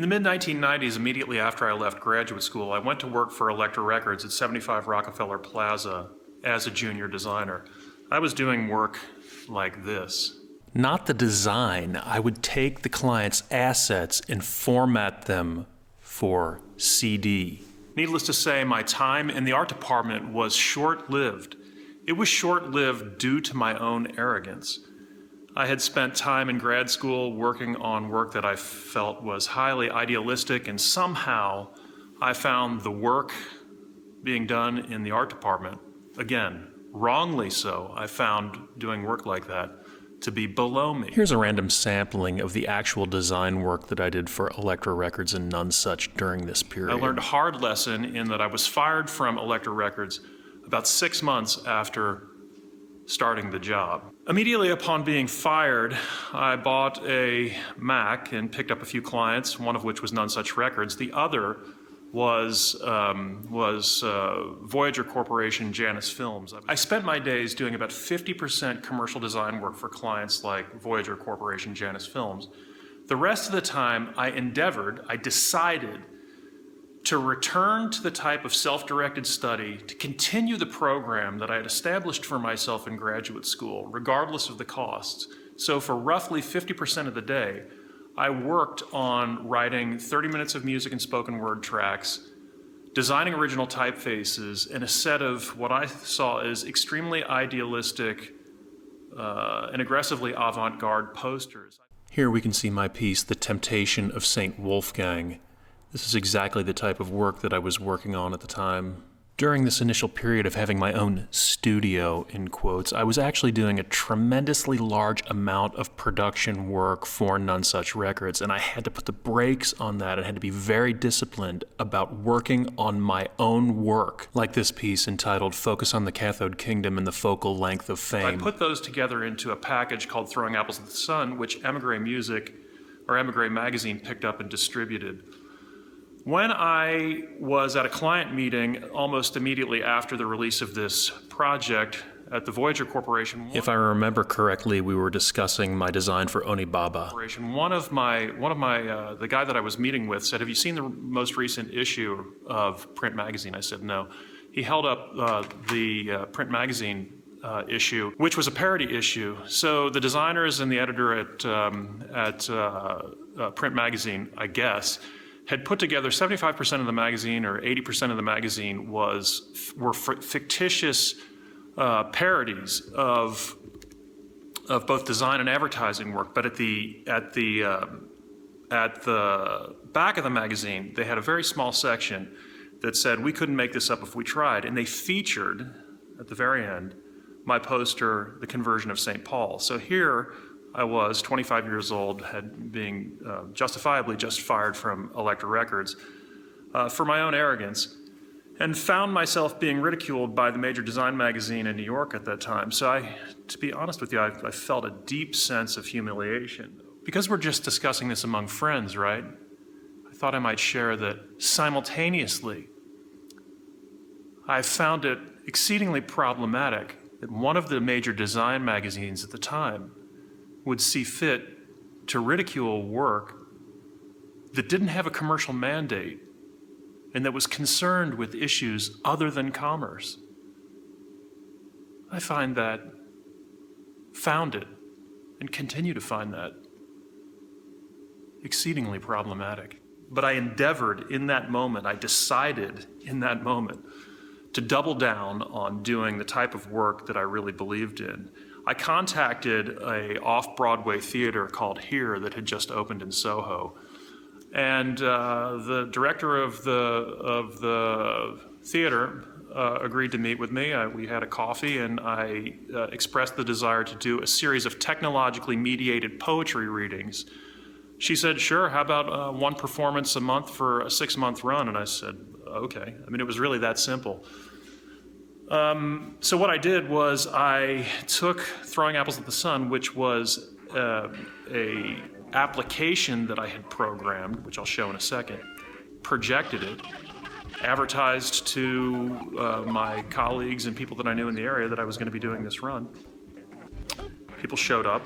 In the mid-1990s, immediately after I left graduate school, I went to work for Elektra Records at 75 Rockefeller Plaza as a junior designer. I was doing work like this. Not the design. I would take the client's assets and format them for CD. Needless to say, my time in the art department was short-lived. It was short-lived due to my own arrogance. I had spent time in grad school working on work that I felt was highly idealistic, and somehow I found the work being done in the art department, again, wrongly so, I found doing work like that to be below me. Here's a random sampling of the actual design work that I did for Elektra Records and None Such during this period. I learned a hard lesson in that I was fired from Elektra Records about 6 months after starting the job. Immediately upon being fired, I bought a Mac and picked up a few clients, one of which was None Such Records. The other was Voyager Corporation, Janus Films. I spent my days doing about 50% commercial design work for clients like Voyager Corporation, Janus Films. The rest of the time, I decided to return to the type of self-directed study, to continue the program that I had established for myself in graduate school, regardless of the costs. So for roughly 50% of the day, I worked on writing 30 minutes of music and spoken word tracks, designing original typefaces, and a set of what I saw as extremely idealistic and aggressively avant-garde posters. Here we can see my piece, The Temptation of St. Wolfgang. This is exactly the type of work that I was working on at the time. During this initial period of having my own studio, in quotes, I was actually doing a tremendously large amount of production work for None Such Records, and I had to put the brakes on that. I had to be very disciplined about working on my own work, like this piece entitled Focus on the Cathode Kingdom and the Focal Length of Fame. I put those together into a package called Throwing Apples at the Sun, which Emigre Music, or Emigre Magazine, picked up and distributed. When I was at a client meeting almost immediately after the release of this project at the Voyager Corporation, if I remember correctly, we were discussing my design for Onibaba. The guy that I was meeting with said, "Have you seen the most recent issue of Print Magazine?" I said, "No." He held up the Print Magazine issue, which was a parody issue. So the designers and the editor at Print Magazine, I guess, had put together 75% of the magazine, or 80% of the magazine were fictitious parodies of both design and advertising work. But at the back of the magazine, they had a very small section that said we couldn't make this up if we tried, and they featured at the very end my poster, The Conversion of St. Paul. So here I was, 25 years old, being justifiably just fired from Elektra Records for my own arrogance, and found myself being ridiculed by the major design magazine in New York at that time. So to be honest with you, I felt a deep sense of humiliation. Because we're just discussing this among friends, right? I thought I might share that simultaneously, I found it exceedingly problematic that one of the major design magazines at the time would see fit to ridicule work that didn't have a commercial mandate and that was concerned with issues other than commerce. I found it, and continue to find that exceedingly problematic. But I endeavored in that moment, I decided in that moment to double down on doing the type of work that I really believed in. I contacted a off-Broadway theater called Here that had just opened in Soho. And the director of the theater agreed to meet with me. We had a coffee, and I expressed the desire to do a series of technologically mediated poetry readings. She said, "Sure, how about one performance a month for a 6-month run?" And I said, "Okay." I mean, it was really that simple. So what I did was I took Throwing Apples at the Sun, which was a application that I had programmed, which I'll show in a second, projected it, advertised to my colleagues and people that I knew in the area that I was going to be doing this run. People showed up.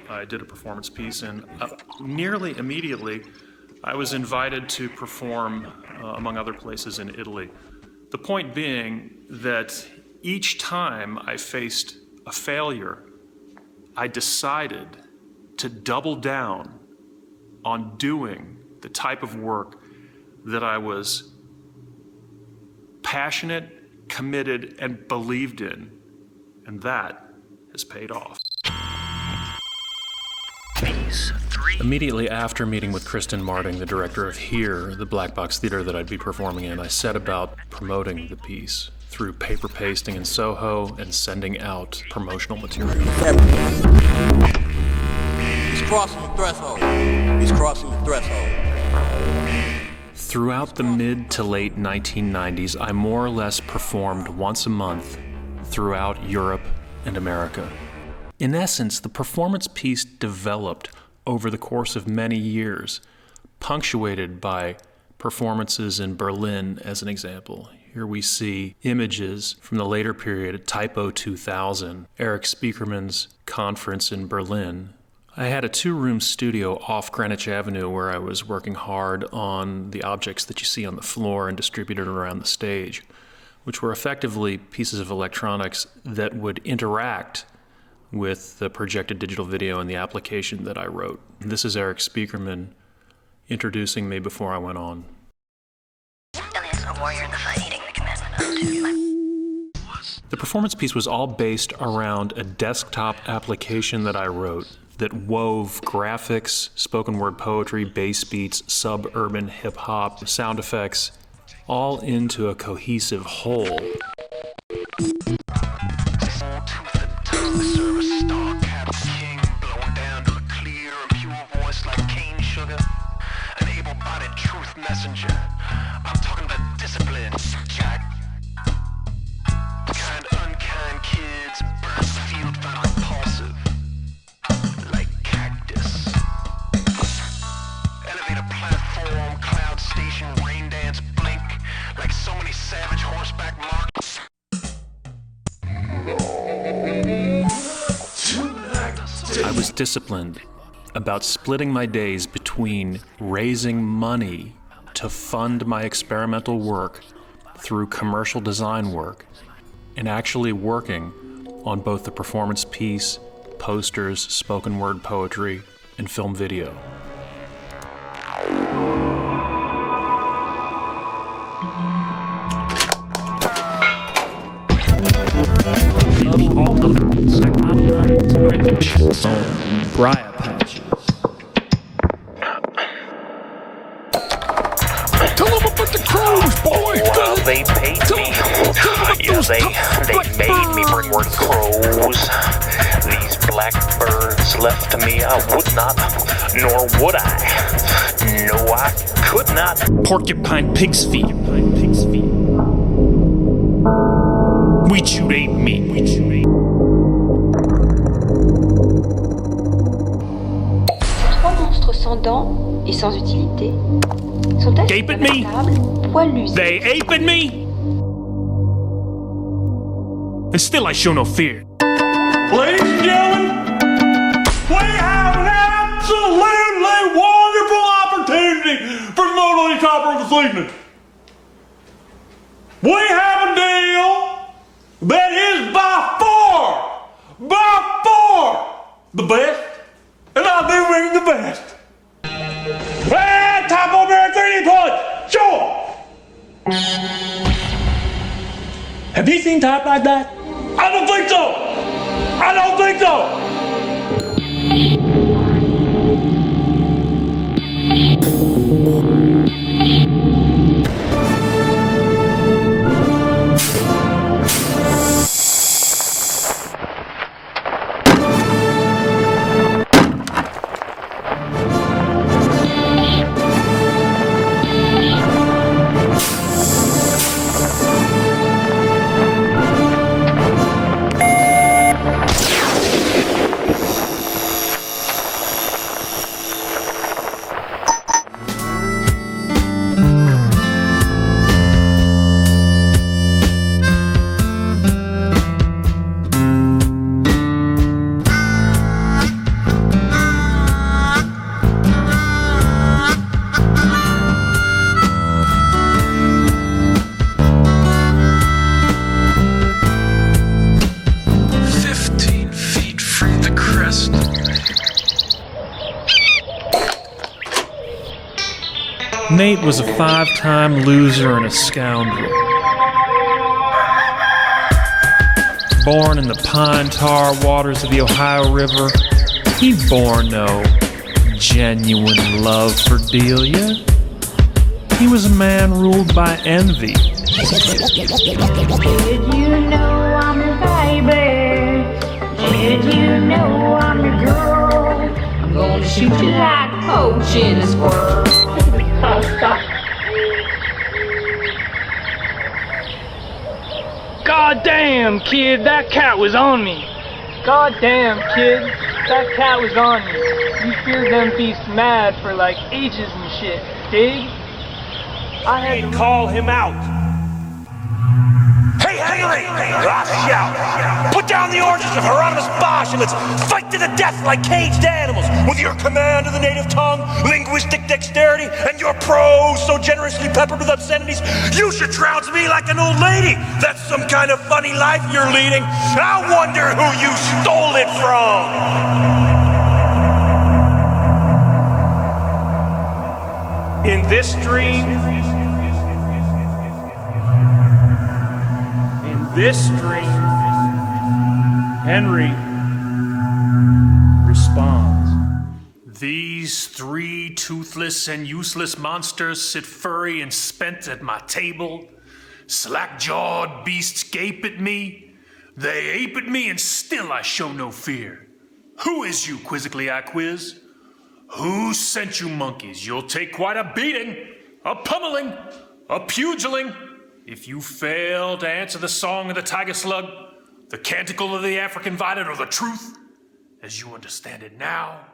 I did a performance piece, and nearly immediately I was invited to perform, among other places, in Italy. The point being that each time I faced a failure, I decided to double down on doing the type of work that I was passionate, committed, and believed in, and that has paid off. Immediately after meeting with Kristen Marting, the director of Here, the black box theater that I'd be performing in, I set about promoting the piece through paper pasting in Soho and sending out promotional material. He's crossing the threshold. He's crossing the threshold. Throughout the mid to late 1990s, I more or less performed once a month throughout Europe and America. In essence, the performance piece developed over the course of many years, punctuated by performances in Berlin, as an example. Here we see images from the later period, Typo 2000, Eric Spiekerman's conference in Berlin. I had a 2-room studio off Greenwich Avenue where I was working hard on the objects that you see on the floor and distributed around the stage, which were effectively pieces of electronics that would interact with the projected digital video and the application that I wrote. This is Eric Spiekerman introducing me before I went on. The performance piece was all based around a desktop application that I wrote that wove graphics, spoken word poetry, bass beats, suburban hip hop, sound effects, all into a cohesive whole. Messenger. I'm talking about discipline, Jack. Kind, unkind kids burn the field, found repulsive, like cactus. Elevator platform, cloud station, rain dance, blink, like so many savage horseback marks. I was disciplined about splitting my days between raising money to fund my experimental work through commercial design work and actually working on both the performance piece, posters, spoken word poetry, and film video. Briar patches. Tell them about the crows, boy! Well, they paid me. Yeah, they made me bring word crows. These blackbirds left to me, I would not, nor would I. No, I could not. Porcupine pig's feet. We chewed ape meat. Trois monstres sans dents et sans utilité sont Gape at me? poilus. They ape at me? And still I show no fear. Ladies and gentlemen, we have an absolutely wonderful opportunity for the Mobility Topper this evening. We have a deal that is by far, the best, and I do mean the best. Hey, Typo Bear 3D Punch, sure. Have you seen type like that? I don't think so. Nate was a 5-time loser and a scoundrel. Born in the pine tar waters of the Ohio River, he bore no genuine love for Delia. He was a man ruled by envy. Did you know I'm your baby? Did you know I'm your girl? I'm gonna shoot you like poaching a squirrel. God damn, kid, that cat was on me. God damn, kid, that cat was on me. You feared them beasts mad for like ages and shit, dig? I had to call him out. Hey, Henry! Last shout! Put down the origins of Hieronymus Bosch and let's fight to the death like caged animals with your command of the native tongue, linguistic dexterity, and your prose so generously peppered with obscenities. You should trounce me like an old lady. That's some kind of funny life you're leading. I wonder who you stole it from. In this dream, Henry responds. These 3 toothless and useless monsters sit furry and spent at my table. Slack-jawed beasts gape at me. They ape at me, and still I show no fear. Who is you, quizzically I quiz? Who sent you monkeys? You'll take quite a beating, a pummeling, a pugiling. If you fail to answer the song of the tiger slug, the canticle of the African violet, or the truth, as you understand it now,